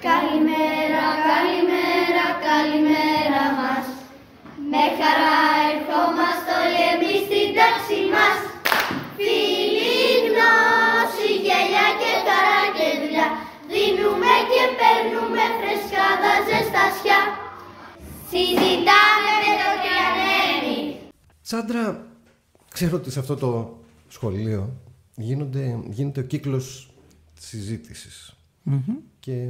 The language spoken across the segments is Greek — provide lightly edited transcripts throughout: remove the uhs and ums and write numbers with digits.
Καλημέρα, καλημέρα, καλημέρα μας. Με χαρά ερχόμαστε όλοι εμείς στην τάξη μας. Φίλοι, γνώση, γέλια και χαρά και δουλειά. Δίνουμε και παίρνουμε φρεσκάδα ζεστασιά. Συζητάμε με το Τριανέμι. Σάντρα, ξέρω ότι σε αυτό το σχολείο γίνεται ο κύκλος της συζήτησης. Και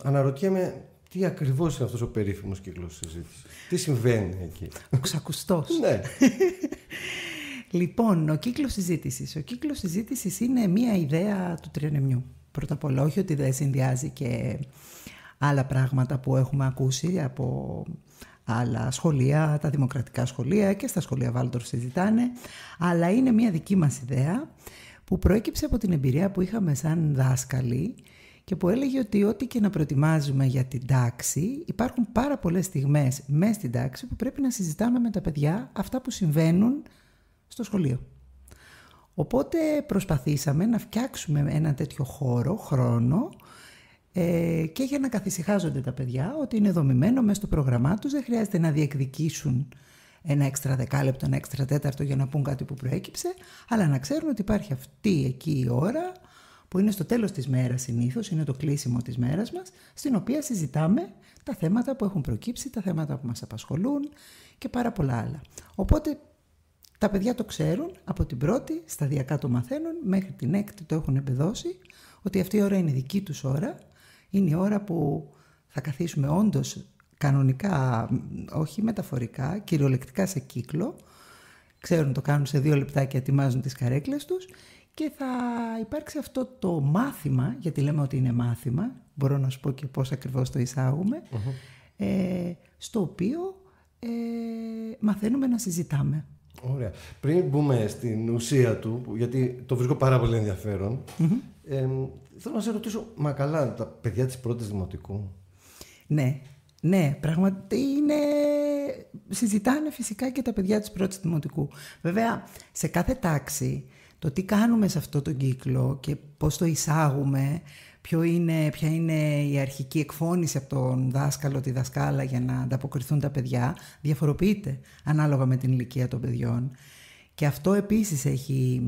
αναρωτιέμαι τι ακριβώς είναι αυτός ο περίφημος κύκλος συζήτησης. Τι συμβαίνει εκεί? Ο ξακουστός. Ναι. Λοιπόν, ο κύκλος συζήτησης. Ο κύκλος συζήτησης είναι μία ιδέα του Τριανεμιού. Πρώτα απ' όλα, όχι ότι δεν συνδυάζει και άλλα πράγματα που έχουμε ακούσει από άλλα σχολεία, τα δημοκρατικά σχολεία και στα σχολεία Βάλτορ συζητάνε, αλλά είναι μία δική μας ιδέα που προέκυψε από την εμπειρία που είχαμε σαν δάσκαλοι και που έλεγε ότι ό,τι και να προετοιμάζουμε για την τάξη, υπάρχουν πάρα πολλές στιγμές μέσα στην τάξη που πρέπει να συζητάμε με τα παιδιά αυτά που συμβαίνουν στο σχολείο. Οπότε προσπαθήσαμε να φτιάξουμε ένα τέτοιο χρόνο και για να καθησυχάζονται τα παιδιά ότι είναι δομημένο μέσα στο πρόγραμμά τους, δεν χρειάζεται να διεκδικήσουν ένα έξτρα δεκάλεπτο, ένα έξτρα τέταρτο για να πούν κάτι που προέκυψε, αλλά να ξέρουν ότι υπάρχει αυτή εκεί η ώρα που είναι στο τέλος της μέρας συνήθως, είναι το κλείσιμο της μέρας μας, στην οποία συζητάμε τα θέματα που έχουν προκύψει, τα θέματα που μας απασχολούν και πάρα πολλά άλλα. Οπότε τα παιδιά το ξέρουν, από την πρώτη σταδιακά το μαθαίνουν, μέχρι την έκτη το έχουν εμπεδώσει, ότι αυτή η ώρα είναι δική τους ώρα, είναι η ώρα που θα καθίσουμε όντως κανονικά, όχι μεταφορικά, κυριολεκτικά σε κύκλο, ξέρουν το κάνουν σε 2 λεπτά και ετοιμάζουν τις καρέκλες τους και θα υπάρξει αυτό το μάθημα, γιατί λέμε ότι είναι μάθημα, μπορώ να σου πω και πώς ακριβώς το εισάγουμε, στο οποίο μαθαίνουμε να συζητάμε. Ωραία. Πριν μπούμε στην ουσία του, γιατί το βρίσκω πάρα πολύ ενδιαφέρον, θέλω να σε ρωτήσω, μα καλά, τα παιδιά της πρώτης δημοτικού? Ναι, πραγματικά συζητάνε φυσικά και τα παιδιά της πρώτης δημοτικού. Βέβαια, σε κάθε τάξη, το τι κάνουμε σε αυτό το κύκλο και πώς το εισάγουμε, ποια είναι η αρχική εκφώνηση από τον δάσκαλο, τη δασκάλα για να ανταποκριθούν τα παιδιά, διαφοροποιείται ανάλογα με την ηλικία των παιδιών. Και αυτό επίσης έχει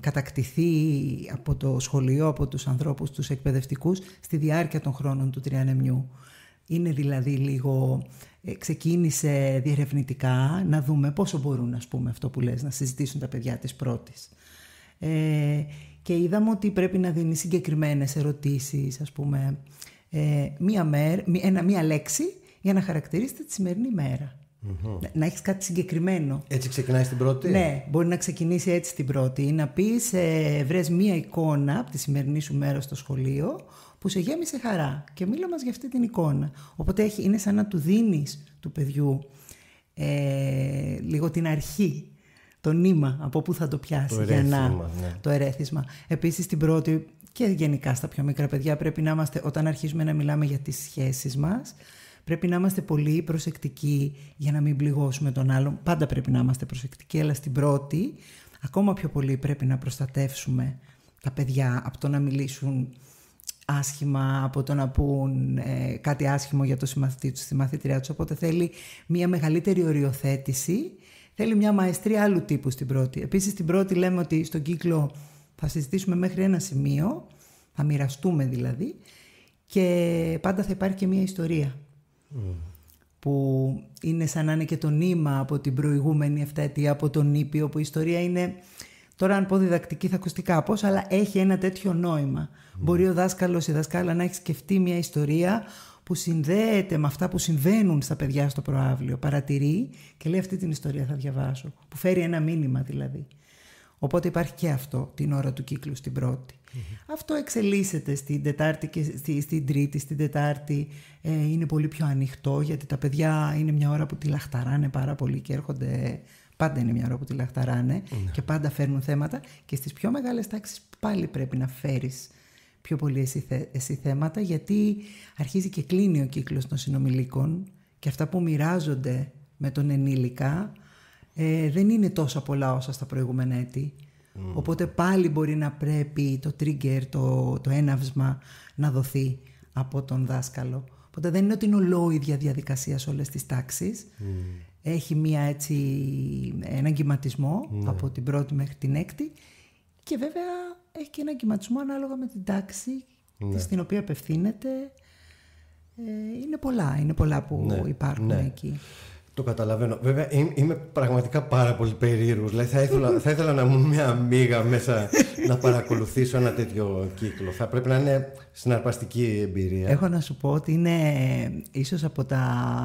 κατακτηθεί από το σχολείο, από τους ανθρώπους, τους εκπαιδευτικούς, στη διάρκεια των χρόνων του Τριανεμιού. Είναι δηλαδή λίγο, ξεκίνησε διερευνητικά να δούμε πόσο μπορούν, ας πούμε, αυτό που lες, να συζητήσουν τα παιδιά της πρώτης. Και είδαμε ότι πρέπει να δίνει συγκεκριμένες ερωτήσεις, ας πούμε, μία λέξη για να χαρακτηρίσετε τη σημερινή μέρα. Να έχεις κάτι συγκεκριμένο. Έτσι ξεκινάει στην πρώτη? Ναι, μπορεί να ξεκινήσει έτσι στην πρώτη. Ή να πεις, βρες μία εικόνα από τη σημερινή σου μέρα στο σχολείο που σε γέμισε χαρά και μίλα μας για αυτή την εικόνα. Οπότε είναι σαν να του δίνεις του παιδιού λίγο την αρχή, το νήμα από πού θα το πιάσει, το ερέθισμα. Επίσης στην πρώτη και γενικά στα πιο μικρά παιδιά πρέπει να είμαστε, όταν αρχίζουμε να μιλάμε για τις σχέσεις μας, πρέπει να είμαστε πολύ προσεκτικοί για να μην πληγώσουμε τον άλλον. Πάντα πρέπει να είμαστε προσεκτικοί, αλλά στην πρώτη ακόμα πιο πολύ πρέπει να προστατεύσουμε τα παιδιά από το να μιλήσουν άσχημα, από το να πούν κάτι άσχημο για το συμμαθητή τους, τη μαθήτριά τους. Οπότε θέλει μια μεγαλύτερη οριοθέτηση, θέλει μια μαεστρία άλλου τύπου στην πρώτη. Επίσης στην πρώτη λέμε ότι στον κύκλο θα συζητήσουμε μέχρι ένα σημείο, θα μοιραστούμε δηλαδή, και πάντα θα υπάρχει και μια ιστορία. Που είναι σαν να είναι και το νήμα από την προηγούμενη εφταετία, από τον Ήπιο, που η ιστορία είναι, τώρα αν πω διδακτική θα ακουστεί κάπως, αλλά έχει ένα τέτοιο νόημα. Μπορεί ο δάσκαλος, η δασκάλα να έχει σκεφτεί μια ιστορία που συνδέεται με αυτά που συμβαίνουν στα παιδιά στο προαύλιο, παρατηρεί και λέει αυτή την ιστορία θα διαβάσω, που φέρει ένα μήνυμα δηλαδή. Οπότε υπάρχει και αυτό την ώρα του κύκλου στην πρώτη. Αυτό εξελίσσεται στην Τετάρτη και στην Τρίτη, στην Τετάρτη είναι πολύ πιο ανοιχτό, γιατί τα παιδιά είναι μια ώρα που τη λαχταράνε πάρα πολύ και έρχονται, πάντα είναι μια ώρα που τη λαχταράνε και πάντα φέρνουν θέματα, και στις πιο μεγάλες τάξεις πάλι πρέπει να φέρεις πιο πολύ εσύ θέματα, γιατί αρχίζει και κλείνει ο κύκλος των συνομιλίκων και αυτά που μοιράζονται με τον ενήλικα δεν είναι τόσο πολλά όσα στα προηγούμενα έτη. Οπότε πάλι μπορεί να πρέπει το trigger, το έναυσμα να δοθεί από τον δάσκαλο. Οπότε δεν είναι ότι είναι ολόιδια διαδικασία σε όλες τις τάξεις. Έχει έναν κυματισμό από την πρώτη μέχρι την έκτη και βέβαια έχει και έναν κυματισμό ανάλογα με την τάξη στην οποία απευθύνεται. Είναι πολλά που υπάρχουν εκεί. Το καταλαβαίνω. Βέβαια είμαι πραγματικά πάρα πολύ περίεργος. Δηλαδή θα ήθελα να ήμουν μια μύγα μέσα να παρακολουθήσω ένα τέτοιο κύκλο. Θα πρέπει να είναι συναρπαστική εμπειρία. Έχω να σου πω ότι είναι ίσως από τα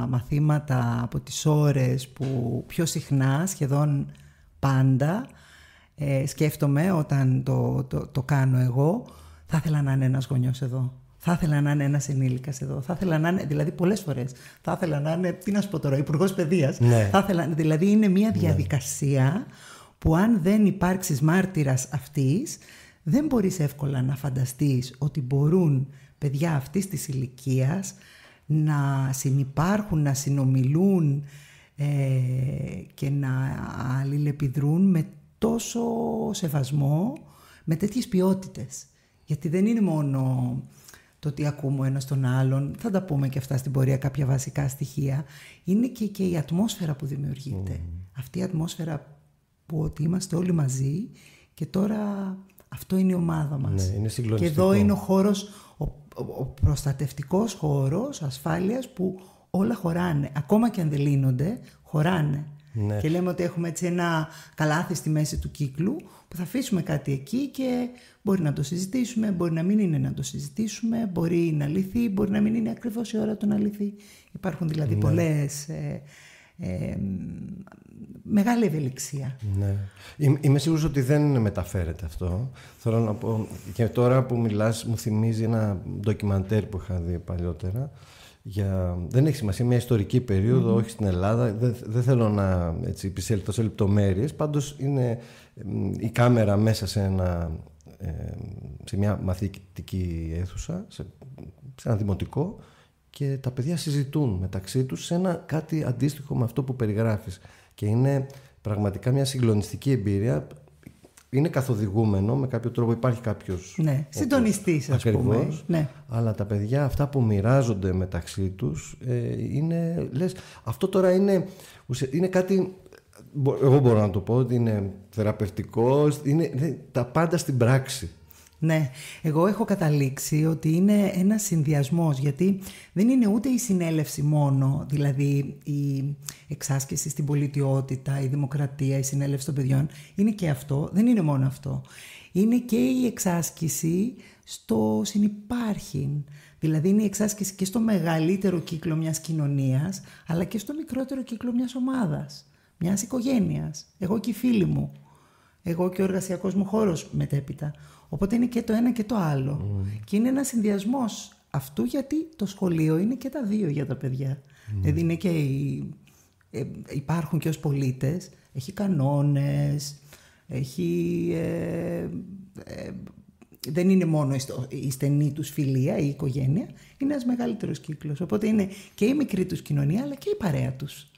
μαθήματα, από τις ώρες που πιο συχνά, σχεδόν πάντα, σκέφτομαι όταν το κάνω εγώ, θα ήθελα να είναι ένας γονιός εδώ. Θα ήθελα να είναι ένας ενήλικας εδώ. Θα ήθελα να είναι, δηλαδή πολλές φορές, θα ήθελα να είναι, τι να σου πω τώρα, υπουργός παιδείας. Δηλαδή είναι μια διαδικασία που αν δεν υπάρξεις μάρτυρας αυτής, δεν μπορείς εύκολα να φανταστείς ότι μπορούν παιδιά αυτής της ηλικίας να συνυπάρχουν, να συνομιλούν και να αλληλεπιδρούν με τόσο σεβασμό, με τέτοιες ποιότητες. Γιατί δεν είναι μόνο το ότι ακούμε ο ένας τον άλλον, θα τα πούμε και αυτά στην πορεία, κάποια βασικά στοιχεία. Είναι και η ατμόσφαιρα που δημιουργείται. Αυτή η ατμόσφαιρα που ότι είμαστε όλοι μαζί και τώρα αυτό είναι η ομάδα μας. Είναι συγκλονιστικό. Και εδώ είναι ο χώρος, ο προστατευτικός χώρος ασφάλειας που όλα χωράνε. Ακόμα και αν δεν λύνονται, χωράνε. Και λέμε ότι έχουμε έτσι ένα καλάθι στη μέση του κύκλου που θα αφήσουμε κάτι εκεί και μπορεί να το συζητήσουμε, μπορεί να μην είναι να το συζητήσουμε, μπορεί να λυθεί, μπορεί να μην είναι ακριβώς η ώρα του να λυθεί. Υπάρχουν δηλαδή πολλές... μεγάλη ευελιξία. Είμαι σίγουρος ότι δεν μεταφέρεται αυτό. Θέλω να πω, και τώρα που μιλάς μου θυμίζει ένα ντοκιμαντέρ που είχα δει παλιότερα. Δεν έχει σημασία, μια ιστορική περίοδο, όχι στην Ελλάδα. Δεν θέλω να επισέλθω σε λεπτομέρειες. Πάντως είναι η κάμερα μέσα σε μια μαθητική αίθουσα, σε ένα δημοτικό, και τα παιδιά συζητούν μεταξύ τους σε κάτι αντίστοιχο με αυτό που περιγράφεις. Και είναι πραγματικά μια συγκλονιστική εμπειρία. Είναι καθοδηγούμενο, με κάποιο τρόπο υπάρχει κάποιος... συντονιστής, ας πούμε. Αλλά τα παιδιά αυτά που μοιράζονται μεταξύ τους είναι... Λες, αυτό τώρα είναι κάτι... Εγώ μπορώ να το πω ότι είναι θεραπευτικό, είναι τα πάντα στην πράξη. Ναι, εγώ έχω καταλήξει ότι είναι ένας συνδυασμός, γιατί δεν είναι ούτε η συνέλευση μόνο, δηλαδή η εξάσκηση στην πολιτιότητα, η δημοκρατία, η συνέλευση των παιδιών, είναι και αυτό, δεν είναι μόνο αυτό. Είναι και η εξάσκηση στο συνυπάρχειν, δηλαδή είναι η εξάσκηση και στο μεγαλύτερο κύκλο μιας κοινωνίας, αλλά και στο μικρότερο κύκλο μιας ομάδας, μιας οικογένειας, εγώ και οι φίλοι μου, εγώ και ο εργασιακός μου χώρος μετέπειτα. Οπότε είναι και το ένα και το άλλο. Και είναι ένας συνδυασμός αυτού, γιατί το σχολείο είναι και τα δύο για τα παιδιά. Δηλαδή είναι και υπάρχουν και ως πολίτες, έχει κανόνες, δεν είναι μόνο η στενή τους φιλία, η οικογένεια, είναι ένας μεγαλύτερος κύκλος. Οπότε είναι και η μικρή τους κοινωνία, αλλά και η παρέα τους.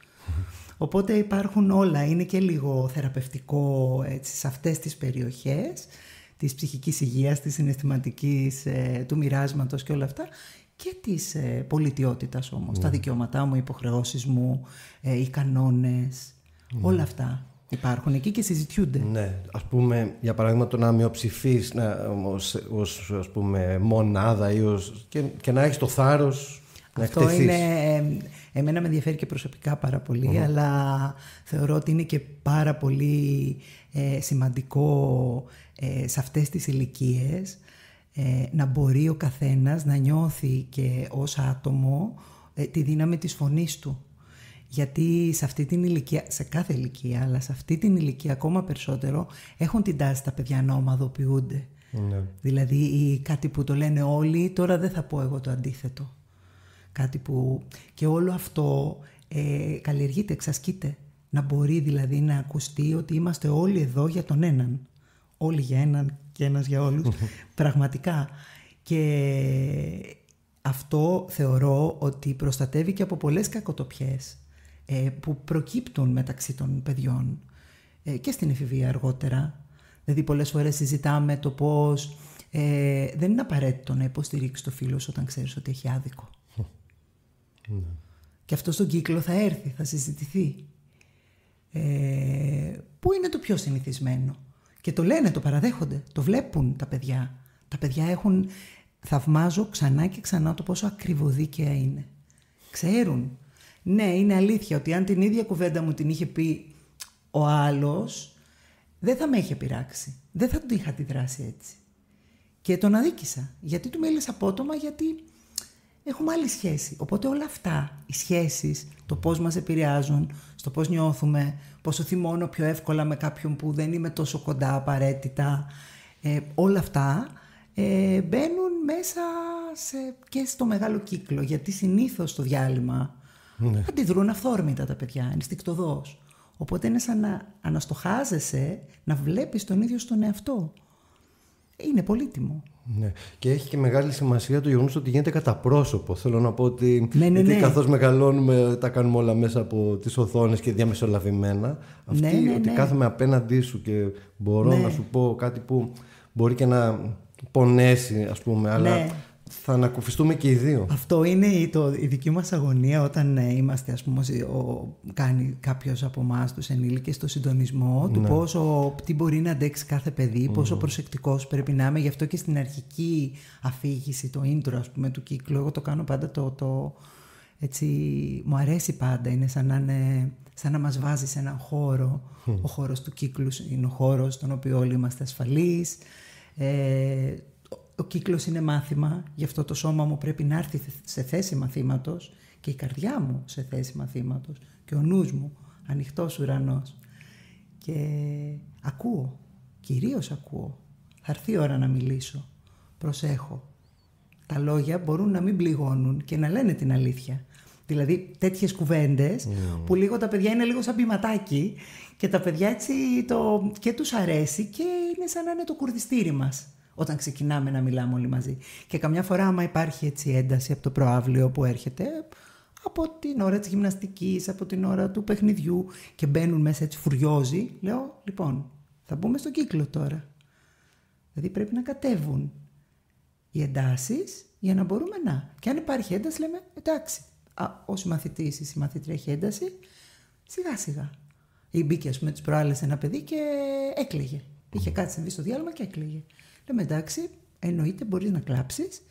Οπότε υπάρχουν όλα, είναι και λίγο θεραπευτικό έτσι, σε αυτές τις περιοχές της ψυχικής υγείας, της συναισθηματικής, του μοιράσματος και όλα αυτά, και της πολιτιότητας όμως. Τα δικαιώματά μου, οι υποχρεώσεις μου, οι κανόνες, όλα αυτά υπάρχουν εκεί και συζητιούνται. Ναι, ας πούμε, για παράδειγμα το να μειοψηφείς ως ας πούμε μονάδα ή και να έχεις το θάρρος να εκτεθείς. Εμένα με ενδιαφέρει και προσωπικά πάρα πολύ, αλλά θεωρώ ότι είναι και πάρα πολύ σημαντικό σε αυτές τις ηλικίες να μπορεί ο καθένας να νιώθει και ως άτομο τη δύναμη της φωνής του. Γιατί σε αυτή την ηλικία, σε κάθε ηλικία, αλλά σε αυτή την ηλικία ακόμα περισσότερο, έχουν την τάση τα παιδιά να ομαδοποιούνται. Δηλαδή κάτι που το λένε όλοι, τώρα δεν θα πω εγώ το αντίθετο. Κάτι που... Και όλο αυτό καλλιεργείται, εξασκείται. Να μπορεί δηλαδή να ακουστεί ότι είμαστε όλοι εδώ για τον έναν. Όλοι για έναν και ένας για όλους. Πραγματικά. Και αυτό θεωρώ ότι προστατεύει και από πολλές κακοτοπιές που προκύπτουν μεταξύ των παιδιών και στην εφηβεία αργότερα. Δηλαδή πολλές φορές συζητάμε το πώς δεν είναι απαραίτητο να υποστηρίξει το φίλο σου όταν ξέρεις ότι έχει άδικο. Και αυτό στον κύκλο θα έρθει, θα συζητηθεί. Πού είναι το πιο συνηθισμένο? Και το λένε, το παραδέχονται, το βλέπουν τα παιδιά. Τα παιδιά έχουν, θαυμάζω ξανά και ξανά το πόσο ακριβοδίκαια είναι. Ξέρουν. Ναι, είναι αλήθεια ότι αν την ίδια κουβέντα μου την είχε πει ο άλλος, δεν θα με είχε πειράξει. Δεν θα του είχα αντιδράσει έτσι. Και τον αδίκησα. Γιατί του μίλησα απότομα, γιατί έχουμε άλλη σχέση. Οπότε όλα αυτά, οι σχέσεις, το πώς μας επηρεάζουν, στο πώς νιώθουμε, πόσο θυμώνω πιο εύκολα με κάποιον που δεν είμαι τόσο κοντά απαραίτητα, όλα αυτά μπαίνουν μέσα και στο μεγάλο κύκλο. Γιατί συνήθως στο διάλειμμα αντιδρούν αυθόρμητα τα παιδιά, ενστικτωδώς. Οπότε είναι σαν να αναστοχάζεσαι, να βλέπεις τον ίδιο στον εαυτό. Είναι πολύτιμο. Ναι. Και έχει και μεγάλη σημασία το γεγονός ότι γίνεται κατά πρόσωπο. Θέλω να πω ότι ναι. καθώς μεγαλώνουμε, τα κάνουμε όλα μέσα από τις οθόνες και διαμεσολαβημένα. Ότι κάθομαι απέναντί σου και μπορώ να σου πω κάτι που μπορεί και να πονέσει, ας πούμε, αλλά θα ανακουφιστούμε και οι δύο. Αυτό είναι η δική μας αγωνία όταν είμαστε, ας πούμε, κάνει κάποιος από εμάς τους ενήλικες το συντονισμό του τι μπορεί να αντέξει κάθε παιδί, πόσο προσεκτικός πρέπει να είμαι. Γι' αυτό και στην αρχική αφήγηση, το intro, ας πούμε, του κύκλου, εγώ το κάνω πάντα έτσι, μου αρέσει πάντα, είναι σαν να μας βάζει σε έναν χώρο. Ο χώρος του κύκλου είναι ο χώρος στον οποίο όλοι είμαστε ασφαλείς. Ο κύκλος είναι μάθημα, γι' αυτό το σώμα μου πρέπει να έρθει σε θέση μαθήματος και η καρδιά μου σε θέση μαθήματος και ο νους μου ανοιχτός ουρανός. Και ακούω, κυρίως ακούω. Θα έρθει η ώρα να μιλήσω. Προσέχω. Τα λόγια μπορούν να μην πληγώνουν και να λένε την αλήθεια. Δηλαδή τέτοιες κουβέντες που λίγο τα παιδιά είναι λίγο σαν ποιηματάκι και τα παιδιά έτσι και τους αρέσει και είναι σαν να είναι το κουρδιστήρι μας. Όταν ξεκινάμε να μιλάμε όλοι μαζί. Και καμιά φορά, άμα υπάρχει έτσι ένταση από το προαύλιο που έρχεται, από την ώρα της γυμναστικής, από την ώρα του παιχνιδιού και μπαίνουν μέσα έτσι φουριόζοι, λέω, λοιπόν, θα μπούμε στον κύκλο τώρα. Δηλαδή πρέπει να κατέβουν οι εντάσεις για να μπορούμε να. Και αν υπάρχει ένταση, λέμε, εντάξει, ο συμμαθητής ή η συμμαθήτρια έχει ένταση, σιγά σιγά. Ή μπήκε, ας πούμε, τις προάλλες ένα παιδί και έκλαιγε. Είχε κάτι συμβεί στο διάλειμμα και έκλαιγε. Λέμε εντάξει, εννοείται μπορείς να κλάψεις.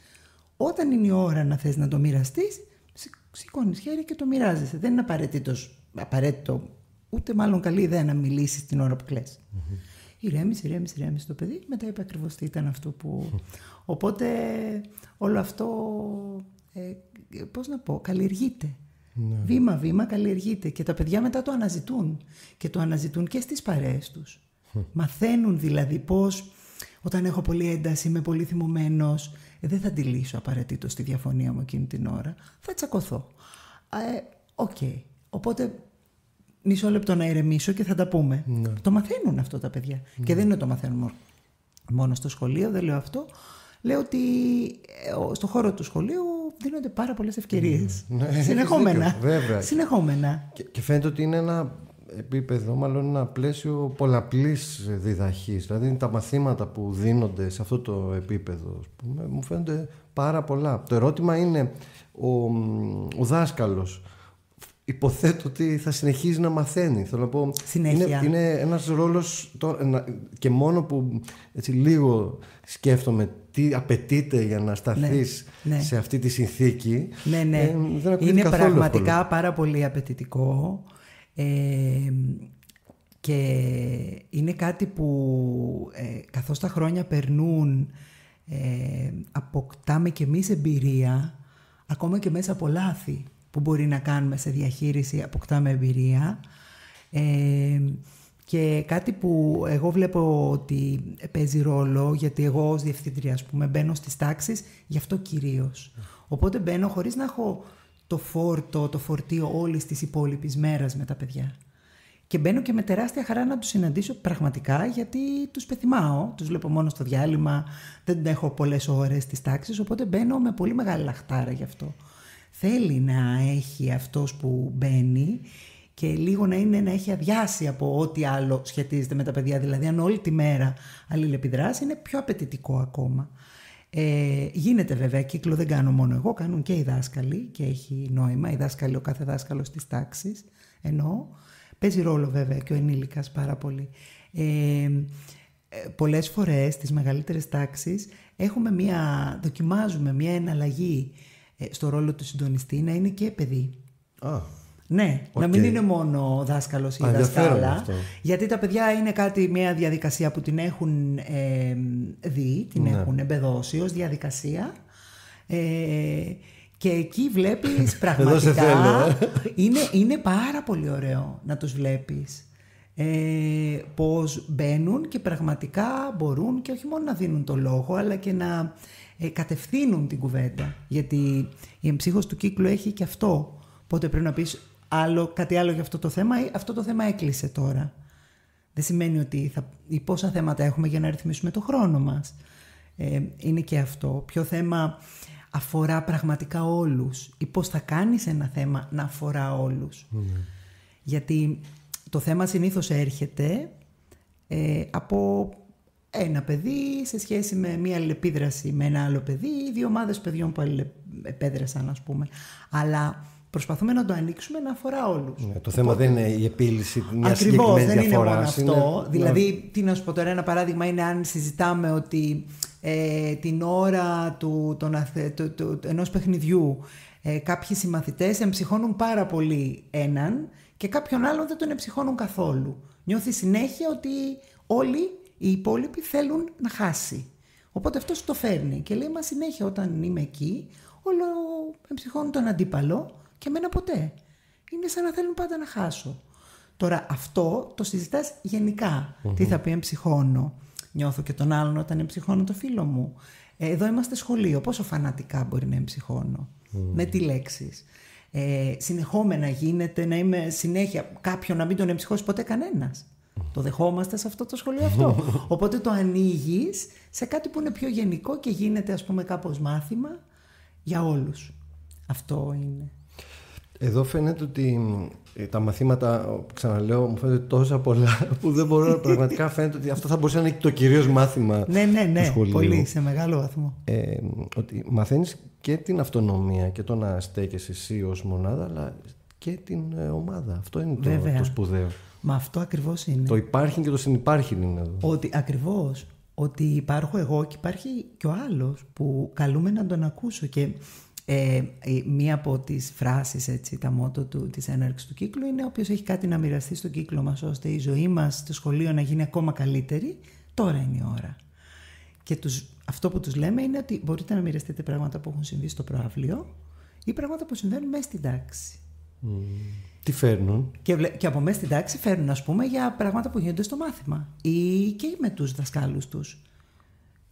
Όταν είναι η ώρα να θες να το μοιραστείς, σηκώνεις χέρι και το μοιράζεσαι. Δεν είναι απαραίτητο, ούτε μάλλον καλή ιδέα να μιλήσεις την ώρα που κλαις. Ηρέμησε το παιδί, μετά είπε ακριβώς τι ήταν αυτό που... Οπότε όλο αυτό, πώς να πω, καλλιεργείται. Βήμα-βήμα καλλιεργείται και τα παιδιά μετά το αναζητούν. Και το αναζητούν και στις παρέες τους. Μαθαίνουν δηλαδή πώς... Όταν έχω πολύ ένταση, είμαι πολύ θυμωμένος, δεν θα τη λύσω απαραίτητο στη διαφωνία μου εκείνη την ώρα. Θα τσακωθώ. Οκ. Οπότε μισό λεπτό να ηρεμήσω και θα τα πούμε. Το μαθαίνουν αυτό τα παιδιά. Και δεν είναι το μαθαίνουν μόνο στο σχολείο, δεν λέω αυτό. Λέω ότι στο χώρο του σχολείου δίνονται πάρα πολλές ευκαιρίες. Συνεχόμενα. Συνεχόμενα. Και φαίνεται ότι είναι ένα επίπεδο, μάλλον ένα πλαίσιο πολλαπλής διδαχής. Δηλαδή τα μαθήματα που δίνονται σε αυτό το επίπεδο, ας πούμε, μου φαίνονται πάρα πολλά. Το ερώτημα είναι ο δάσκαλος υποθέτω ότι θα συνεχίζει να μαθαίνει. Θέλω να πω, είναι ένας ρόλος και μόνο που έτσι λίγο σκέφτομαι τι απαιτείται για να σταθείς σε αυτή τη συνθήκη. Δεν είναι πραγματικά εύκολο. Πάρα πολύ απαιτητικό. Και είναι κάτι που καθώς τα χρόνια περνούν αποκτάμε και εμείς εμπειρία, ακόμα και μέσα από λάθη που μπορεί να κάνουμε σε διαχείριση, αποκτάμε εμπειρία. Και κάτι που εγώ βλέπω ότι παίζει ρόλο, γιατί εγώ ως διευθύντρια, ας πούμε, μπαίνω στις τάξεις γι' αυτό κυρίως. Οπότε μπαίνω χωρίς να έχω το φορτίο όλης της υπόλοιπης μέρας με τα παιδιά. Και μπαίνω και με τεράστια χαρά να τους συναντήσω πραγματικά, γιατί τους πεθυμάω, τους βλέπω μόνο στο διάλειμμα, δεν έχω πολλές ώρες στις τάξεις, οπότε μπαίνω με πολύ μεγάλη λαχτάρα γι' αυτό. Θέλει να έχει αυτός που μπαίνει και λίγο να έχει αδειάσει από ό,τι άλλο σχετίζεται με τα παιδιά. Δηλαδή, αν όλη τη μέρα αλληλεπιδράσει, είναι πιο απαιτητικό ακόμα. Γίνεται βέβαια, κύκλο δεν κάνω μόνο εγώ, κάνουν και οι δάσκαλοι και έχει νόημα. Οι δάσκαλοι, ο κάθε δάσκαλος της τάξης εννοώ. Παίζει ρόλο βέβαια και ο ενήλικας πάρα πολύ. Πολλές φορές στις μεγαλύτερες τάξεις δοκιμάζουμε μια εναλλαγή στο ρόλο του συντονιστή, να είναι και παιδί. Ναι, να μην είναι μόνο δάσκαλος ή δασκάλα. Γιατί τα παιδιά είναι μια διαδικασία που την έχουν δει, την έχουν εμπεδώσει ως διαδικασία. Και εκεί βλέπεις πραγματικά, είναι πάρα πολύ ωραίο να τους βλέπεις. Πώς μπαίνουν και πραγματικά μπορούν και όχι μόνο να δίνουν το λόγο, αλλά και να κατευθύνουν την κουβέντα. Γιατί η εμψύχωση του κύκλου έχει και αυτό. Οπότε πρέπει να πεις κάτι άλλο για αυτό το θέμα, ή αυτό το θέμα έκλεισε τώρα. Δεν σημαίνει ότι πόσα θέματα έχουμε για να ρυθμίσουμε το χρόνο μας. Είναι και αυτό. Ποιο θέμα αφορά πραγματικά όλους, ή πώς θα κάνεις ένα θέμα να αφορά όλους. Γιατί το θέμα συνήθως έρχεται από ένα παιδί σε σχέση με μία αλληλεπίδραση με ένα άλλο παιδί ή δύο ομάδες παιδιών που αλληλεπέδρασαν, ας πούμε. Αλλά προσπαθούμε να το ανοίξουμε να αφορά όλους. Το θέμα δεν είναι η επίλυση μιας συγκεκριμένης διαφοράς. Δεν είναι μόνο αυτό. Δηλαδή, τι να σου πω τώρα, ένα παράδειγμα είναι αν συζητάμε ότι την ώρα ενός παιχνιδιού κάποιοι συμμαθητές εμψυχώνουν πάρα πολύ έναν και κάποιον άλλον δεν τον εμψυχώνουν καθόλου. Νιώθει συνέχεια ότι όλοι οι υπόλοιποι θέλουν να χάσει. Οπότε αυτός το φέρνει και λέει, μα συνέχεια όταν είμαι εκεί όλο εμψυχώνουν τον αντίπαλο και εμένα ποτέ. Είναι σαν να θέλουν πάντα να χάσω. Τώρα αυτό το συζητάς γενικά. Τι θα πει εμψυχώνω? Νιώθω και τον άλλον όταν εμψυχώνω το φίλο μου. Εδώ είμαστε σχολείο. Πόσο φανατικά μπορεί να εμψυχώνω? Με τι λέξεις? Συνεχόμενα γίνεται να είμαι συνέχεια κάποιον να μην τον εμψυχώσει ποτέ κανένας. Το δεχόμαστε σε αυτό το σχολείο αυτό. Οπότε το ανοίγεις σε κάτι που είναι πιο γενικό και γίνεται, ας πούμε, κάπως μάθημα για όλους. Αυτό είναι. Εδώ φαίνεται ότι τα μαθήματα, ξαναλέω, μου φαίνεται τόσα πολλά που δεν μπορώ, πραγματικά φαίνεται ότι αυτό θα μπορούσε να είναι το κυρίως μάθημα του σχολείου. Πολύ, σε μεγάλο βαθμό. Ότι μαθαίνεις και την αυτονομία και το να στέκεσαι εσύ ως μονάδα, αλλά και την ομάδα. Αυτό είναι το σπουδαίο. Μα αυτό ακριβώς είναι. Το υπάρχει και το συνυπάρχει είναι εδώ. Ότι ακριβώς, ότι υπάρχω εγώ και υπάρχει και ο άλλος που καλούμε να τον ακούσω. Και μία από τις φράσεις, έτσι, τα μότο της έναρξης του κύκλου είναι: όποιος έχει κάτι να μοιραστεί στον κύκλο μας ώστε η ζωή μας στο σχολείο να γίνει ακόμα καλύτερη, τώρα είναι η ώρα. Και αυτό που τους λέμε είναι ότι μπορείτε να μοιραστείτε πράγματα που έχουν συμβεί στο προαύλιο ή πράγματα που συμβαίνουν μέσα στην τάξη. Τι φέρνουν? Και από μέσα στην τάξη φέρνουν, ας πούμε, για πράγματα που γίνονται στο μάθημα ή και με τους δασκάλους τους.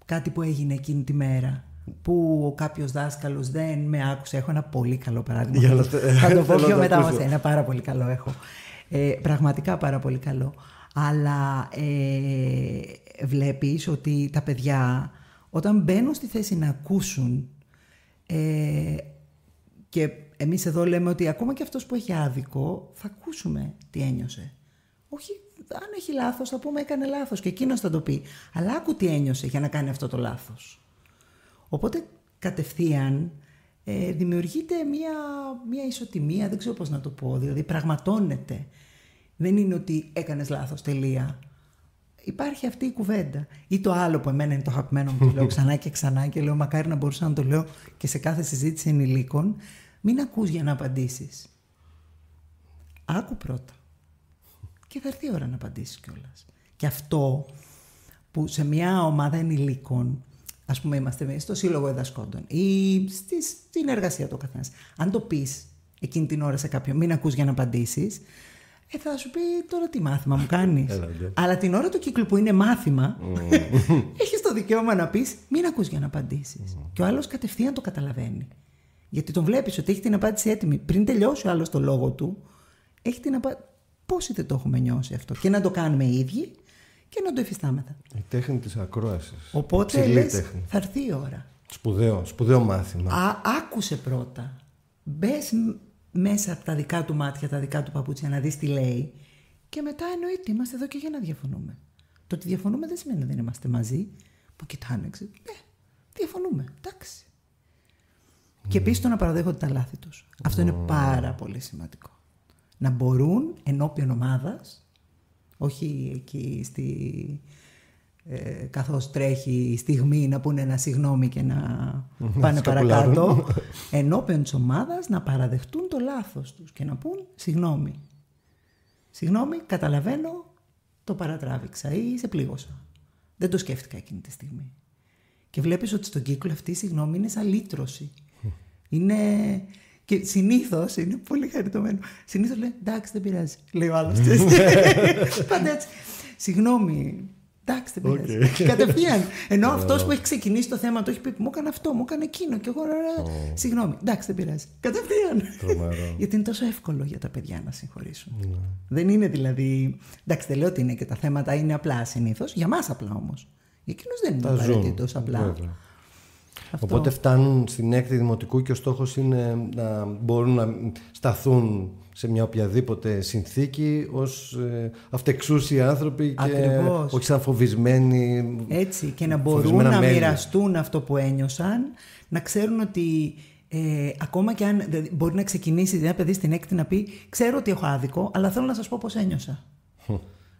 Κάτι που έγινε εκείνη τη μέρα, που κάποιος δάσκαλος δεν με άκουσε. Έχω ένα πολύ καλό παράδειγμα. Θα το πω πιο μετά όμως. Ένα πάρα πολύ καλό έχω. Πραγματικά πάρα πολύ καλό. Αλλά βλέπεις ότι τα παιδιά όταν μπαίνουν στη θέση να ακούσουν, και εμείς εδώ λέμε ότι ακόμα και αυτός που έχει άδικο θα ακούσουμε τι ένιωσε. Όχι, αν έχει λάθος θα πούμε έκανε λάθος και εκείνος θα το πει. Αλλά άκου τι ένιωσε για να κάνει αυτό το λάθος. Οπότε κατευθείαν δημιουργείται μια ισοτιμία, δεν ξέρω πώς να το πω, δηλαδή πραγματώνεται. Δεν είναι ότι έκανες λάθος, τελεία. Υπάρχει αυτή η κουβέντα. Ή το άλλο που εμένα είναι το αγαπημένο μου, το λέω ξανά και ξανά και λέω μακάρι να μπορούσα να το λέω και σε κάθε συζήτηση ενηλίκων: μην ακούς για να απαντήσεις. Άκου πρώτα. Και θα έρθει η ώρα να απαντήσεις κιόλας. Και αυτό που σε μια ομάδα ενηλίκων, ας πούμε, είμαστε στο σύλλογο εδασκόντων ή στην εργασία του καθένας, αν το πεις εκείνη την ώρα σε κάποιον, μην ακούς για να απαντήσεις, θα σου πει τώρα τι μάθημα μου κάνεις. Αλλά την ώρα του κύκλου που είναι μάθημα, έχεις το δικαίωμα να πεις μην ακούς για να απαντήσεις. Και ο άλλος κατευθείαν το καταλαβαίνει. Γιατί τον βλέπεις ότι έχει την απάντηση έτοιμη. Πριν τελειώσει ο άλλος το λόγο του, έχει την απάντηση. Πόσοι δεν το έχουμε νιώσει αυτό? Και να το κάνουμε οι ίδιοι και να το υφιστάμεθα. Η τέχνη της ακρόασης. Οπότε λες, θα έρθει η ώρα. Σπουδαίο μάθημα. Άκουσε πρώτα. Μπες μέσα από τα δικά του μάτια, τα δικά του παπούτσια, να δεις τι λέει. Και μετά εννοείται, είμαστε εδώ και για να διαφωνούμε. Το ότι διαφωνούμε δεν σημαίνει ότι δεν είμαστε μαζί. Που κοιτάνε, διαφωνούμε, εντάξει. Και επίσης το να παραδέχονται τα λάθη τους. Αυτό είναι πάρα πολύ σημαντικό. Να μπορούν ενώπιον ομάδας, όχι εκεί καθώς τρέχει η στιγμή να πούνε ένα συγγνώμη και να πάνε παρακάτω, ενώπιον της ομάδας να παραδεχτούν το λάθος τους και να πούν συγγνώμη. Συγγνώμη, καταλαβαίνω, το παρατράβηξα ή σε πλήγωσα. Δεν το σκέφτηκα εκείνη τη στιγμή. Και βλέπεις ότι στον κύκλο αυτή η συγγνώμη είναι σαν λύτρωση. Είναι... Και συνήθως είναι πολύ χαριτωμένο. συνήθως λέει εντάξει, δεν πειράζει. Λέει ο άλλος. Πάντα έτσι. Συγγνώμη. Εντάξει, δεν πειράζει. Κατευθείαν. Ενώ αυτός που έχει ξεκινήσει το θέμα, το έχει πει: μου έκανε αυτό, μου έκανε εκείνο. Και εγώ. Συγγνώμη. Εντάξει, δεν πειράζει. Κατευθείαν. Γιατί είναι τόσο εύκολο για τα παιδιά να συγχωρήσουν. Δεν είναι δηλαδή. Εντάξει, δεν λέω ότι είναι και τα θέματα είναι απλά συνήθως. Για μας απλά όμως. Για εκείνους δεν είναι απαραίτητο απλά. Αυτό. Οπότε φτάνουν στην έκτη δημοτικού και ο στόχος είναι να μπορούν να σταθούν σε μια οποιαδήποτε συνθήκη ως αυτεξούσιοι άνθρωποι και όχι σαν φοβισμένοι. Έτσι, και να μπορούν να μοιραστούν αυτό που ένιωσαν, να ξέρουν ότι ακόμα και αν μπορεί να ξεκινήσει ένα παιδί στην έκτη να πει ξέρω ότι έχω άδικο, αλλά θέλω να σας πω πώς ένιωσα.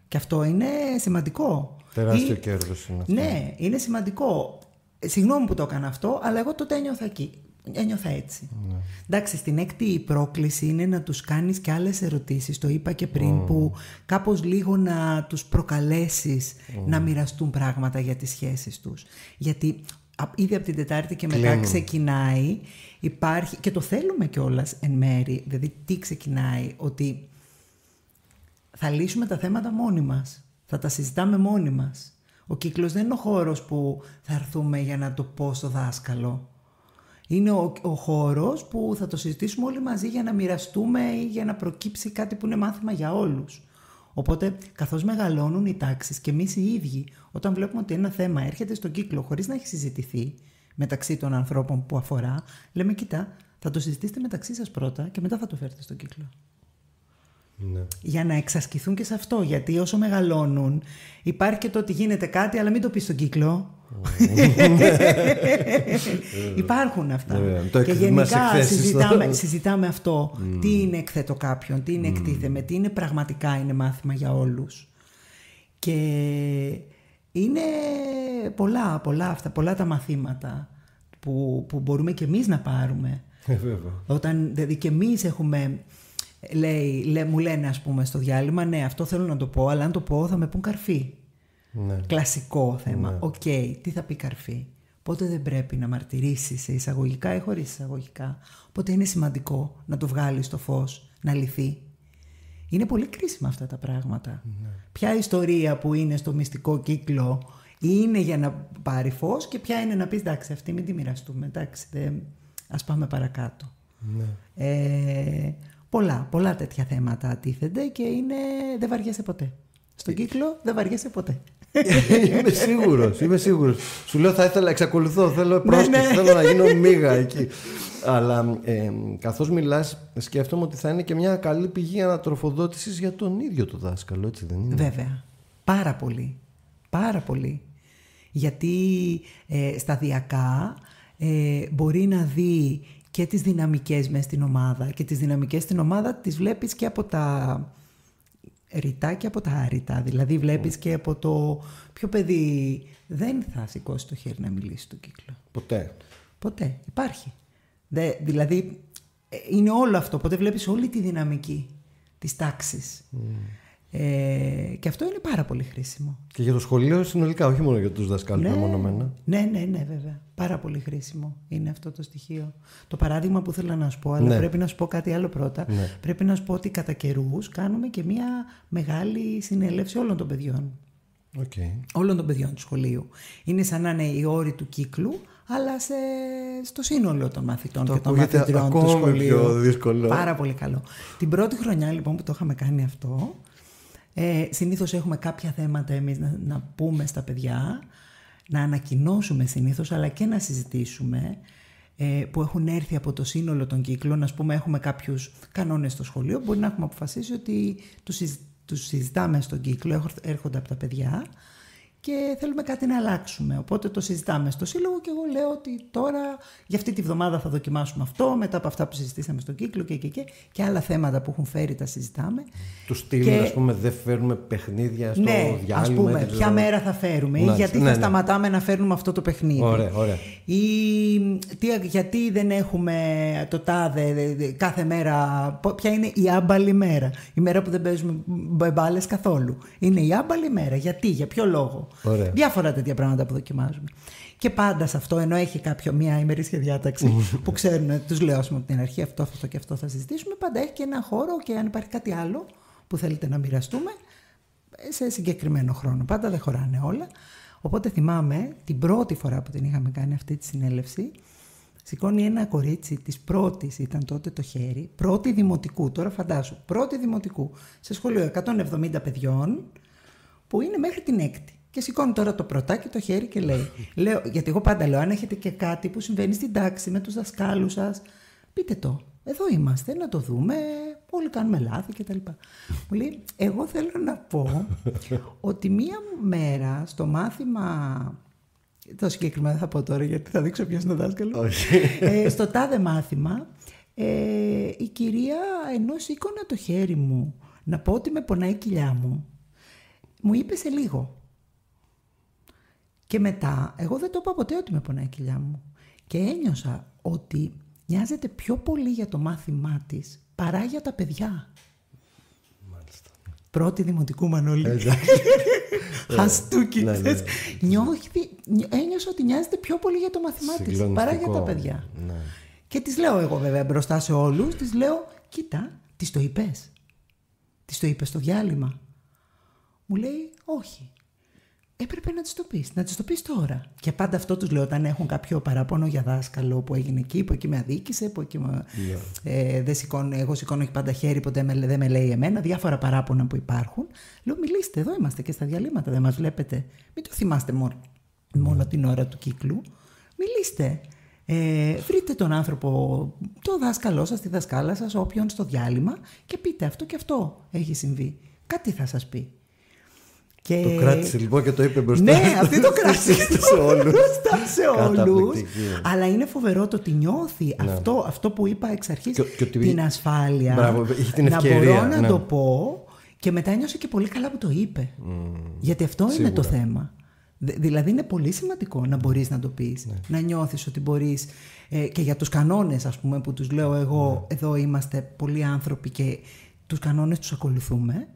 Και αυτό είναι σημαντικό. Τεράστιο κέρδος είναι αυτό. Ναι, είναι σημαντικό. Συγγνώμη που το έκανα αυτό, αλλά εγώ τότε ένιωθα έτσι. Ναι. Εντάξει, στην έκτη η πρόκληση είναι να τους κάνεις και άλλες ερωτήσεις, το είπα και πριν, που κάπως λίγο να τους προκαλέσεις να μοιραστούν πράγματα για τις σχέσεις τους. Γιατί ήδη από την Τετάρτη και μετά ξεκινάει, υπάρχει, και το θέλουμε κιόλας εν μέρη, δηλαδή τι ξεκινάει, ότι θα λύσουμε τα θέματα μόνοι μας, θα τα συζητάμε μόνοι μας. Ο κύκλος δεν είναι ο χώρος που θα έρθουμε για να το πω στο δάσκαλο. Είναι ο χώρος που θα το συζητήσουμε όλοι μαζί για να μοιραστούμε ή για να προκύψει κάτι που είναι μάθημα για όλους. Οπότε, καθώς μεγαλώνουν οι τάξεις και εμείς οι ίδιοι, όταν βλέπουμε ότι ένα θέμα έρχεται στον κύκλο χωρίς να έχει συζητηθεί μεταξύ των ανθρώπων που αφορά, λέμε κοίτα, θα το συζητήσετε μεταξύ σας πρώτα και μετά θα το φέρετε στον κύκλο. Ναι. Για να εξασκηθούν και σε αυτό, γιατί όσο μεγαλώνουν υπάρχει και το ότι γίνεται κάτι αλλά μην το πεις στον κύκλο. Υπάρχουν αυτά. Και γενικά συζητάμε αυτό. Τι είναι εκθέτω κάποιον, τι είναι εκτίθεμαι, τι είναι πραγματικά είναι μάθημα για όλους. Και είναι πολλά τα μαθήματα που μπορούμε και εμείς να πάρουμε. Όταν δηλαδή και εμείς έχουμε... μου λένε ας πούμε στο διάλειμμα, ναι, αυτό θέλω να το πω, αλλά αν το πω θα με πουν καρφί. Ναι. Κλασικό θέμα. Ναι. Οκ, τι θα πει καρφί. Οπότε δεν πρέπει να μαρτυρήσεις σε εισαγωγικά ή χωρίς εισαγωγικά. Οπότε είναι σημαντικό να το βγάλεις στο φως, να λυθεί. Είναι πολύ κρίσιμα αυτά τα πράγματα. Ναι. Ποια ιστορία που είναι στο μυστικό κύκλο είναι για να πάρει φως και ποια είναι να πεις εντάξει, αυτή μην τη μοιραστούμε. Εντάξει, ας πάμε παρακάτω. Ναι. Πολλά τέτοια θέματα τίθενται και δεν βαριέσαι ποτέ. Στον κύκλο δεν βαριέσαι ποτέ. Είμαι σίγουρος. Σου λέω εξακολουθώ, θέλω πρόσκληση, θέλω να γίνω μίγα εκεί. Αλλά καθώς μιλάς, σκέφτομαι ότι θα είναι και μια καλή πηγή ανατροφοδότησης για τον ίδιο το δάσκαλο, έτσι δεν είναι? Βέβαια. Πάρα πολύ. Πάρα πολύ. Γιατί σταδιακά μπορεί να δει και τις δυναμικές μες στην ομάδα, και τις δυναμικές στην ομάδα τις βλέπεις και από τα ρητά και από τα άρρητα. Δηλαδή βλέπεις και από το ποιο παιδί δεν θα σηκώσει το χέρι να μιλήσει στο κύκλο. Ποτέ. Υπάρχει. Δηλαδή είναι όλο αυτό. Οπότε βλέπεις όλη τη δυναμική της τάξης. Και αυτό είναι πάρα πολύ χρήσιμο. Και για το σχολείο συνολικά, όχι μόνο για τους δασκάλους μεμονωμένα. Ναι, βέβαια. Πάρα πολύ χρήσιμο είναι αυτό το στοιχείο. Το παράδειγμα που θέλω να σου πω, αλλά πρέπει να σου πω κάτι άλλο πρώτα. Ναι. Πρέπει να σου πω ότι κατά καιρούς κάνουμε και μια μεγάλη συνέλευση όλων των παιδιών. Όλων των παιδιών του σχολείου. Είναι σαν να είναι οι όροι του κύκλου, αλλά στο σύνολο των μαθητών και των μαθητριών του σχολείου. Πιο δύσκολο. Πάρα πολύ καλό. Την πρώτη χρονιά λοιπόν που το είχαμε κάνει αυτό, συνήθως έχουμε κάποια θέματα εμείς να πούμε στα παιδιά, να ανακοινώσουμε συνήθως, αλλά και να συζητήσουμε. που έχουν έρθει από το σύνολο των κύκλων. Ας πούμε, έχουμε κάποιους κανόνες στο σχολείο, μπορεί να έχουμε αποφασίσει ότι τους συζητάμε στον κύκλο, έρχονται από τα παιδιά και θέλουμε κάτι να αλλάξουμε. Οπότε το συζητάμε στο σύλλογο και εγώ λέω ότι τώρα για αυτή τη βδομάδα θα δοκιμάσουμε αυτό, μετά από αυτά που συζητήσαμε στον κύκλο και άλλα θέματα που έχουν φέρει τα συζητάμε. Του στείλουμε, ας πούμε, δεν φέρνουμε παιχνίδια στο διάλειμμα. Ας πούμε, ποια μέρα θα φέρουμε ή γιατί θα σταματάμε να φέρνουμε αυτό το παιχνίδι. Ωραία. Ή γιατί δεν έχουμε το τάδε κάθε μέρα, ποια είναι η άμπαλη μέρα. Η μέρα που δεν παίζουμε μπάλες καθόλου. Είναι η άμπαλη μέρα. Γιατί, για ποιο λόγο. Ωραία. Διάφορα τέτοια πράγματα που δοκιμάζουμε. Και πάντα σε αυτό, ενώ έχει μια ημερήσια διάταξη που ξέρουν, τους λέω από την αρχή αυτό και αυτό θα συζητήσουμε, πάντα έχει και ένα χώρο και αν υπάρχει κάτι άλλο που θέλετε να μοιραστούμε σε συγκεκριμένο χρόνο. Πάντα δεν χωράνε όλα. Οπότε θυμάμαι την πρώτη φορά που την είχαμε κάνει αυτή τη συνέλευση, σηκώνει ένα κορίτσι της πρώτης, ήταν τότε το χέρι, πρώτη δημοτικού, τώρα φαντάσου, πρώτη δημοτικού, σε σχολείο 170 παιδιών που είναι μέχρι την έκτη. Και σηκώνει τώρα το πρωτάκι το χέρι και λέει, γιατί εγώ πάντα λέω, αν έχετε και κάτι που συμβαίνει στην τάξη με τους δασκάλους σας, πείτε το. Εδώ είμαστε, να το δούμε, όλοι κάνουμε λάθη κτλ. Μου λέει, εγώ θέλω να πω ότι μία μέρα στο μάθημα, το συγκεκριμένο θα πω τώρα γιατί θα δείξω ποιος είναι ο δάσκαλος, στο τάδε μάθημα, η κυρία ενώ σήκωνα το χέρι μου να πω ότι με πονάει η κοιλιά μου, μου είπε σε λίγο. Και μετά, εγώ δεν το είπα ποτέ ότι με πονάει η κοιλιά μου. Και ένιωσα ότι νοιάζεται πιο πολύ για το μάθημά της παρά για τα παιδιά. Μάλιστα. Πρώτη δημοτικού, Μανώλη. Χαστούκι. Ένιωσα ότι νοιάζεται πιο πολύ για το μάθημά της παρά για τα παιδιά. Ναι. Και της λέω εγώ βέβαια μπροστά σε όλους, της λέω, κοίτα, της το είπες. Της το είπες στο διάλειμμα. Μου λέει, όχι. Έπρεπε να της το πεις, να της το πεις τώρα. Και πάντα αυτό τους λέω όταν έχουν κάποιο παράπονο για δάσκαλο που έγινε εκεί, που εκεί με αδίκησε, που εκεί εγώ σηκώνω πάντα χέρι, ποτέ δεν με λέει εμένα, διάφορα παράπονα που υπάρχουν. Λέω, μιλήστε, εδώ είμαστε και στα διαλύματα, δεν μας βλέπετε. Μην το θυμάστε μόνο την ώρα του κύκλου. Μιλήστε. Βρείτε τον άνθρωπο, το δάσκαλό σας, τη δασκάλα σας, όποιον στο διάλειμμα και πείτε αυτό και αυτό έχει συμβεί. Κάτι θα σας πει. Και... Το κράτησε λοιπόν και το είπε μπροστά. Ναι, αυτή το κράτησε σε όλους. Μπροστά σε όλους. Αλλά είναι φοβερό το ότι νιώθει αυτό που είπα εξ αρχής, την ασφάλεια. Μπράβο, είχε την ευκαιρία, να μπορώ να το πω και μετά νιώσε και πολύ καλά που το είπε. Γιατί αυτό είναι το θέμα. Δηλαδή είναι πολύ σημαντικό να μπορείς να το πεις, να νιώθεις ότι μπορείς και για τους κανόνες ας πούμε που τους λέω εγώ, εδώ είμαστε πολλοί άνθρωποι και τους κανόνες τους ακολουθούμε.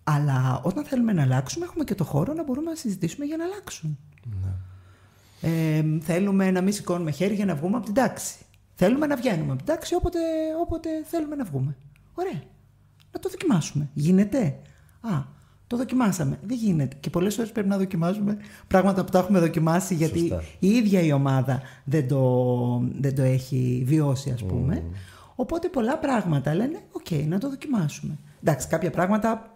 Αλλά όταν θέλουμε να αλλάξουμε, έχουμε και το χώρο να μπορούμε να συζητήσουμε για να αλλάξουν. Θέλουμε να μην σηκώνουμε χέρι για να βγούμε από την τάξη. Θέλουμε να βγαίνουμε από την τάξη όποτε θέλουμε να βγούμε. Ωραία. Να το δοκιμάσουμε. Γίνεται. Το δοκιμάσαμε. Δεν γίνεται. Και πολλές φορές πρέπει να δοκιμάζουμε πράγματα που τα έχουμε δοκιμάσει γιατί η ίδια η ομάδα δεν το έχει βιώσει, ας πούμε. Οπότε πολλά πράγματα λένε, να το δοκιμάσουμε. Εντάξει, κάποια πράγματα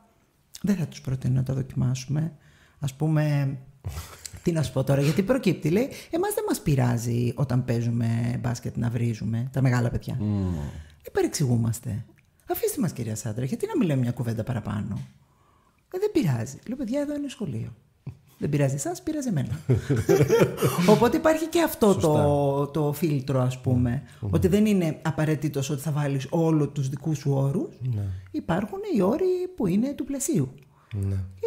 δεν θα τους προτείνω να τα δοκιμάσουμε. Ας πούμε, τι να σου πω τώρα, γιατί προκύπτει, λέει, εμάς δεν μας πειράζει όταν παίζουμε μπάσκετ να βρίζουμε τα μεγάλα παιδιά. Δεν παρεξηγούμαστε. Αφήστε μας, κυρία Σάντρα, γιατί να μην λέμε μια κουβέντα παραπάνω. Δεν πειράζει. Λέω, παιδιά, εδώ είναι σχολείο. Δεν πειράζει εσάς, πειράζει εμένα. Οπότε υπάρχει και αυτό το φίλτρο, ας πούμε. Ότι δεν είναι απαραίτητος ότι θα βάλεις όλους τους δικούς σου όρους. Υπάρχουν οι όροι που είναι του πλαισίου.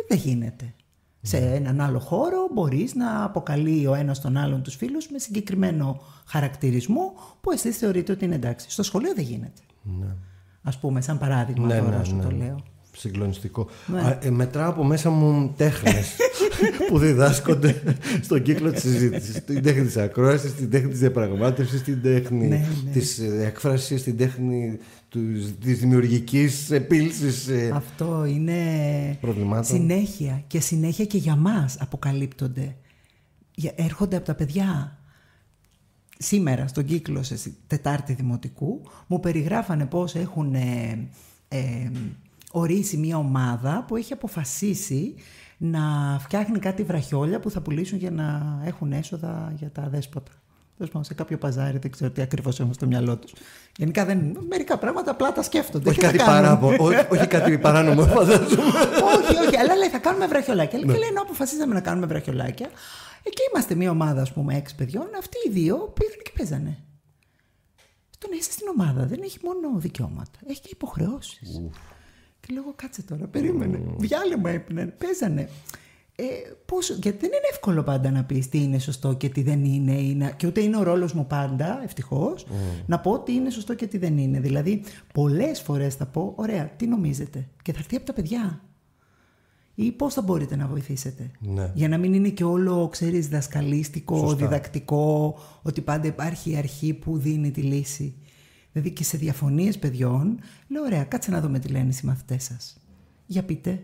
Δεν γίνεται. Σε έναν άλλο χώρο μπορείς να αποκαλεί ο ένας τον άλλον τους φίλους με συγκεκριμένο χαρακτηρισμό που εσείς θεωρείτε ότι είναι εντάξει. Στο σχολείο δεν γίνεται. Ας πούμε, σαν παράδειγμα τώρα σου το λέω. Συγκλονιστικό. Μετράω από μέσα μου τέχνες που διδάσκονται στον κύκλο της συζήτησης. Την τέχνη της ακρόασης, την τέχνη της διαπραγμάτευσης, την τέχνη της έκφρασης, την τέχνη της δημιουργικής επίλυσης αυτό είναι προβλημάτων. Συνέχεια και για μας αποκαλύπτονται. Έρχονται από τα παιδιά. Σήμερα στον κύκλο σε Τετάρτη Δημοτικού μου περιγράφανε πώς έχουν ορίσει μια ομάδα που έχει αποφασίσει να φτιάχνει κάτι βραχιόλια που θα πουλήσουν για να έχουν έσοδα για τα δέσποτα. σε κάποιο παζάρι, δεν ξέρω τι ακριβώς έχουν στο μυαλό τους. Γενικά μερικά πράγματα απλά τα σκέφτονται. Όχι κάτι παράνομο, φαντάζομαι. όχι, αλλά λέει θα κάνουμε βραχιολάκια. Και λέει ενώ αποφασίσαμε να κάνουμε βραχιολάκια, και είμαστε μια ομάδα, ας πούμε, 6 παιδιών, αυτοί οι 2 πήγαν και παίζανε. Το να είσαι στην ομάδα δεν έχει μόνο δικαιώματα, έχει και υποχρεώσεις. Και λέω, κάτσε τώρα, περίμενε. Διάλειμμα έπιναν, παίζανε. Γιατί δεν είναι εύκολο πάντα να πεις τι είναι σωστό και τι δεν είναι, και ούτε είναι ο ρόλος μου πάντα, ευτυχώς, να πω τι είναι σωστό και τι δεν είναι. Δηλαδή, πολλές φορές θα πω, ωραία, τι νομίζετε, και θα έρθει από τα παιδιά. Ή πώς θα μπορείτε να βοηθήσετε. Ναι. Για να μην είναι και όλο, ξέρεις, διδασκαλίστικο, σωστά, διδακτικό, ότι πάντα υπάρχει η αρχή που δίνει τη λύση. Δηλαδή και σε διαφωνίες παιδιών, λέω, ωραία, κάτσε να δούμε τι λένε οι συμμαθητές σας. Για πείτε.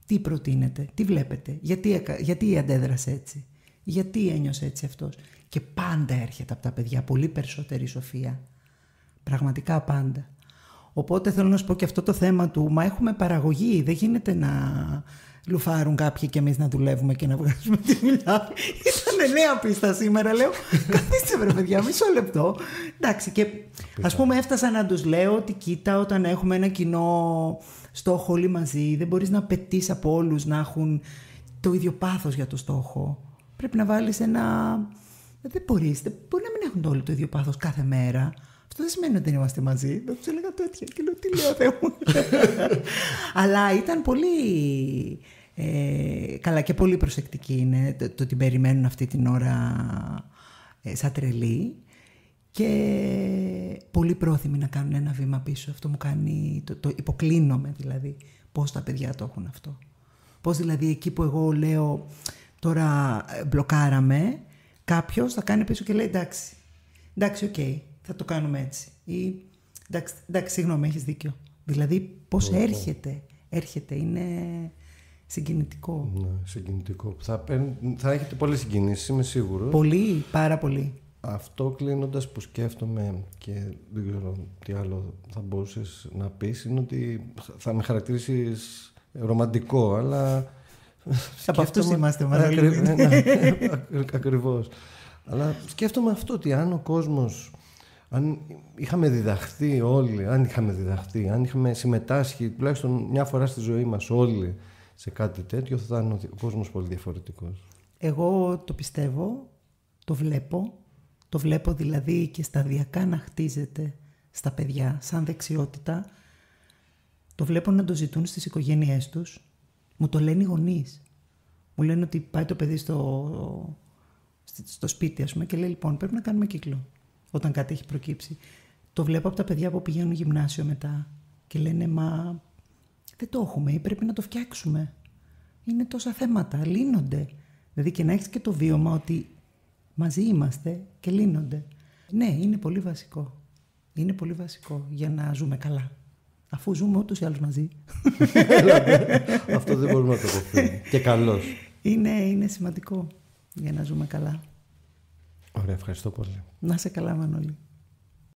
Τι προτείνετε, τι βλέπετε, γιατί αντέδρασε έτσι, γιατί ένιωσε έτσι αυτός. Και πάντα έρχεται από τα παιδιά πολύ περισσότερη σοφία. Πραγματικά πάντα. Οπότε θέλω να σου πω και αυτό το θέμα του, μα έχουμε παραγωγή, δεν γίνεται να λουφάρουν κάποιοι και εμείς να δουλεύουμε και να βγάζουμε τη δουλειά. Ήταν νέα πίστα σήμερα, λέω, καθίστε βρε παιδιά, μισό λεπτό. Εντάξει, και ας πούμε έφτασα να τους λέω ότι κοίτα, όταν έχουμε ένα κοινό στόχο όλοι μαζί, δεν μπορείς να απαιτείς από όλους να έχουν το ίδιο πάθος για το στόχο. Πρέπει να βάλεις ένα... Δεν μπορεί να μην έχουν όλοι το ίδιο πάθος κάθε μέρα. Αυτό δεν σημαίνει ότι δεν είμαστε μαζί. Δεν τους έλεγα τέτοια και λέω, τι λέω, Θεέ μου. Αλλά ήταν πολύ καλά και πολύ προσεκτική είναι το ότι περιμένουν αυτή την ώρα σαν τρελή. Και πολύ πρόθυμοι να κάνουν ένα βήμα πίσω. Αυτό μου κάνει, το υποκλίνομαι δηλαδή, πώς τα παιδιά το έχουν αυτό. Πώς δηλαδή εκεί που εγώ λέω τώρα μπλοκάραμε, κάποιος θα κάνει πίσω και λέει εντάξει, οκ, θα το κάνουμε έτσι. Ή εντάξει, συγγνώμη, έχεις δίκιο. Δηλαδή πώς έρχεται, είναι συγκινητικό. Ναι, συγκινητικό. Θα έχετε πολλές συγκινήσεις, είμαι σίγουρος. Πολύ, πάρα πολύ. Αυτό κλείνοντας που σκέφτομαι και δεν ξέρω τι άλλο θα μπορούσες να πεις, είναι ότι θα με χαρακτηρίσεις ρομαντικό, αλλά... Από αυτούς είμαστε, Μανώλη. Ακριβώς. Αλλά σκέφτομαι αυτό, ότι αν ο κόσμος, αν είχαμε διδαχθεί όλοι, αν είχαμε συμμετάσχει τουλάχιστον μια φορά στη ζωή μας όλοι σε κάτι τέτοιο, θα ήταν ο κόσμος πολύ διαφορετικός. Εγώ το πιστεύω, το βλέπω. Το βλέπω δηλαδή και σταδιακά να χτίζεται στα παιδιά σαν δεξιότητα. Το βλέπω να το ζητούν στις οικογένειές τους. Μου το λένε οι γονείς. Μου λένε ότι πάει το παιδί στο σπίτι, ας πούμε, και λέει, λοιπόν, πρέπει να κάνουμε κύκλο όταν κάτι έχει προκύψει. Το βλέπω από τα παιδιά που πηγαίνουν γυμνάσιο μετά και λένε, μα δεν το έχουμε ή πρέπει να το φτιάξουμε. Είναι τόσα θέματα, λύνονται. Δηλαδή και να έχεις και το βίωμα ότι μαζί είμαστε και λύνονται. Ναι, είναι πολύ βασικό. Είναι πολύ βασικό για να ζούμε καλά. Αφού ζούμε ούτως ή άλλως μαζί. Αυτό δεν μπορούμε να το αποφύγουμε. Και καλώς. Είναι σημαντικό για να ζούμε καλά. Ωραία, ευχαριστώ πολύ. Να είσαι καλά, Μανώλη.